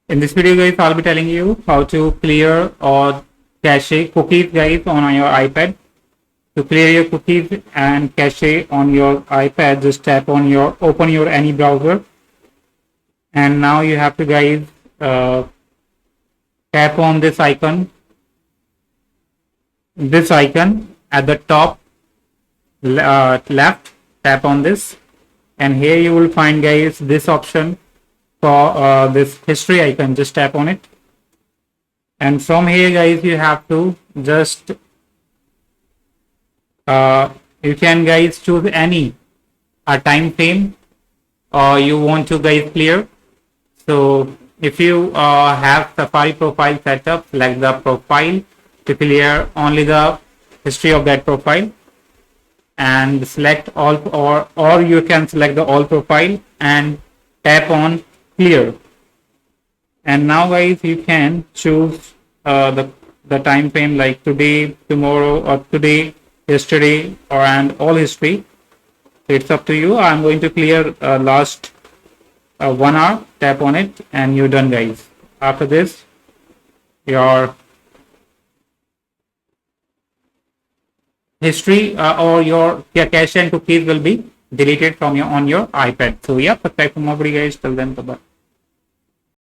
In this video guys, I'll be telling you how to clear or cache cookies guys on your iPad. To clear your cookies and cache on your iPad, just tap on open your any browser, and now you have to guys tap on this icon at the top left. Tap on this, and here you will find guys this option for this history icon. Just tap on it, and from here guys you have to just you can guys choose any time frame you want to guys clear. So if you have Safari profile setup, select the profile to clear only the history of that profile, and select all, or you can select the all profile and tap on clear. And now guys you can choose the time frame like today, tomorrow, or today, yesterday, or and all history. So it's up to you. I'm going to clear last 1 hour. Tap on it and you're done guys. After this your history or your cache and cookies will be deleted from your on your iPad. So yeah, subscribe for more video guys. Till then, bye bye.